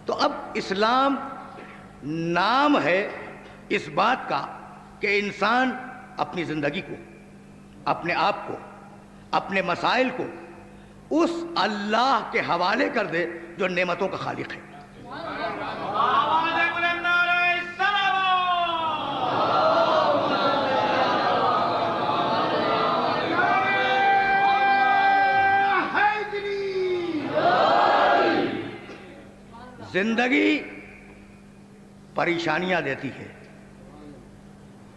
तो अब इस्लाम नाम है इस बात का कि इंसान अपनी ज़िंदगी को, अपने आप को, अपने मसाइल को उस अल्लाह के हवाले कर दे जो नेमतों का खालिक है। जिंदगी परेशानियां देती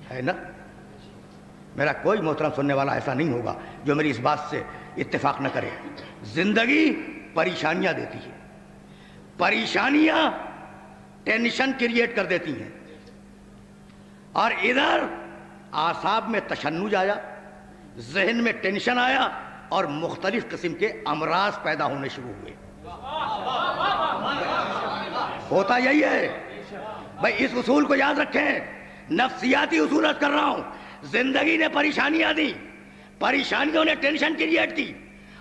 है ना? मेरा कोई मोहतरम सुनने वाला ऐसा नहीं होगा जो मेरी इस बात से इत्तेफाक न करे। जिंदगी परेशानियां देती है, परेशानियां टेंशन क्रिएट कर देती हैं, और इधर आसाब में तशन्नुज आया, जहन में टेंशन आया और मुख्तलिफ किस्म के अमराज पैदा होने शुरू हुए। होता यही है भाई, इस उसूल को याद रखें। नफ्सियाती उसूल अर्ज कर रहा हूं। जिंदगी ने परेशानियां दी, परेशानियों ने टेंशन क्रिएट की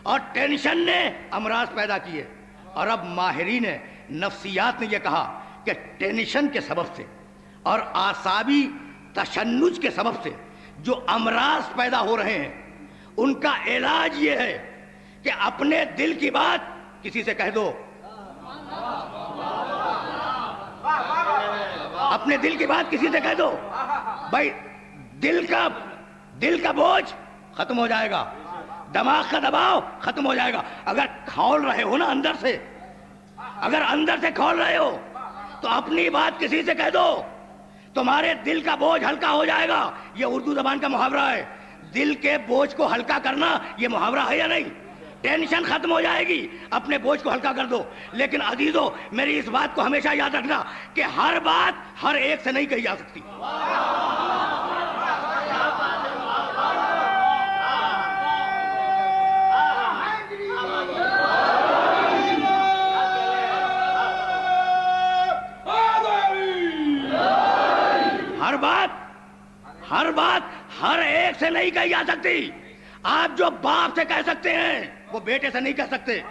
और टेंशन ने अमराज पैदा किए। और अब माहिरीन ने नफ्सियात ने यह कहा कि टेंशन के सबब से और आसाबी तशन्नुज के सबब से जो अमराज पैदा हो रहे हैं, उनका इलाज ये है कि अपने दिल की बात किसी से कह दो, अपने दिल की बात किसी से कह दो भाई, दिल का बोझ खत्म हो जाएगा, दिमाग का दबाव खत्म हो जाएगा। अगर खौल रहे हो ना अंदर से, अगर अंदर से खौल रहे हो तो अपनी बात किसी से कह दो, तुम्हारे दिल का बोझ हल्का हो जाएगा। ये उर्दू जबान का मुहावरा है। दिल के बोझ को हल्का करना ये मुहावरा है या नहीं? टेंशन खत्म हो जाएगी, अपने बोझ को हल्का कर दो। लेकिन अजीजों, मेरी इस बात को हमेशा याद रखना कि हर बात हर एक से नहीं कही जा सकती। हर बात हर एक से नहीं कही जा सकती। आप जो बाप से कह सकते हैं वो बेटे से नहीं कह सकते,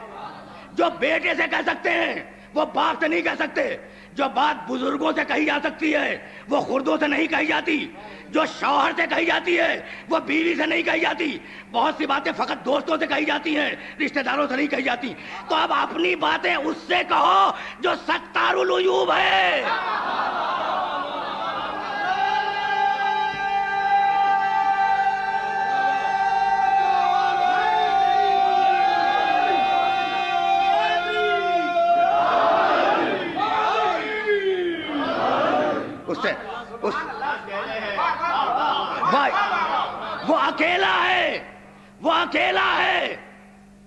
जो बेटे से कह सकते हैं वो बाप से नहीं कह सकते। जो बात बुजुर्गों से कही जा सकती है वो खुर्दों से नहीं कही जाती, जो शौहर से कही जाती है वो बीवी से नहीं कही जाती। बहुत सी बातें फकत दोस्तों से कही जाती हैं, रिश्तेदारों से नहीं कही जाती। तो अब अपनी बातें उससे कहो जो सत्तारुल उयूब है। उससे भाई वो अकेला है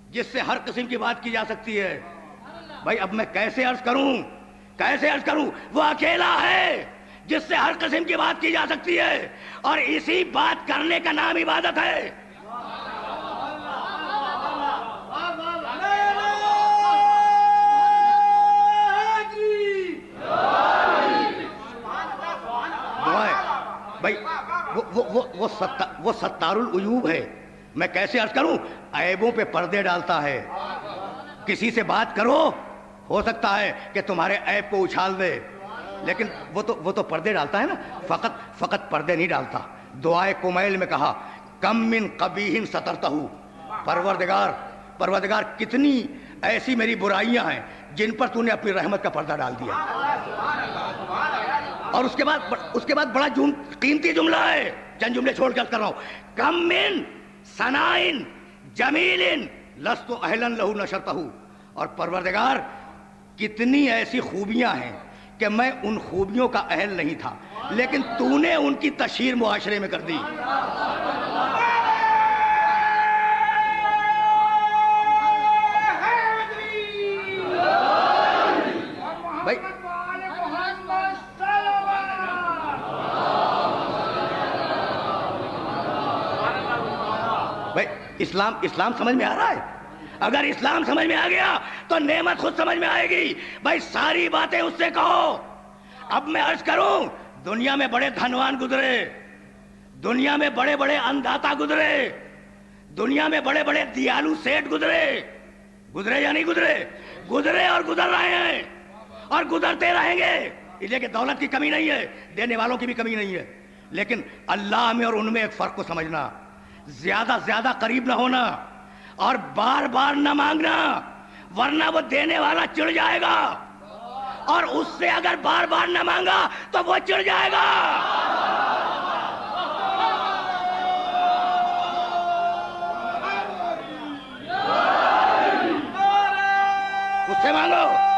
जिससे हर किस्म की बात की जा सकती है। भाई अब मैं कैसे अर्ज करूं? वो अकेला है जिससे हर किस्म की बात की जा सकती है, और इसी बात करने का नाम इबादत है। भाई वो सत्तारुल उयूब है। मैं कैसे अर्ज करूं? ऐबों पे पर्दे डालता है। किसी से बात करो, हो सकता है कि तुम्हारे ऐब को उछाल दे, लेकिन वो तो पर्दे डालता है ना, फकत पर्दे नहीं डालता। दुआए कुमैल में कहा, कम मिन कबीहिन सतरतहू, परवरदिगार कितनी ऐसी मेरी बुराइयां हैं जिन पर तूने अपनी रहमत का पर्दा डाल दिया। और उसके बाद बड़ा कीमती जुमला है, चंद जुमले छोड़ कर रहा हूं। कम मिन सनाइन जमीलिन लस्तु अहलन लहू नशरतहू, और परवरदिगार कितनी ऐसी खूबियां हैं कि मैं उन खूबियों का अहल नहीं था, लेकिन तूने उनकी तशहीर मुआशरे में कर दी। भाई इस्लाम समझ में आ रहा है? अगर इस्लाम समझ में आ गया तो नेमत खुद समझ में आएगी। भाई सारी बातें उससे कहो। अब मैं अर्ज करूं, दुनिया में बड़े धनवान गुजरे, दुनिया में बड़े बड़े अन्नदाता गुजरे, दुनिया में बड़े बड़े दयालु सेठ गुजरे या नहीं गुजरे? गुजरे और गुजर रहे हैं। और गुजरते रहेंगे। इसलिए कि दौलत की कमी नहीं है, देने वालों की भी कमी नहीं है, लेकिन अल्लाह में और उनमें एक फर्क को समझना। ज्यादा ज्यादा करीब ना होना और बार बार ना मांगना, वरना वो देने वाला चिढ़ जाएगा, और उससे अगर बार बार ना मांगा तो वो चिढ़ जाएगा। उससे मांगो।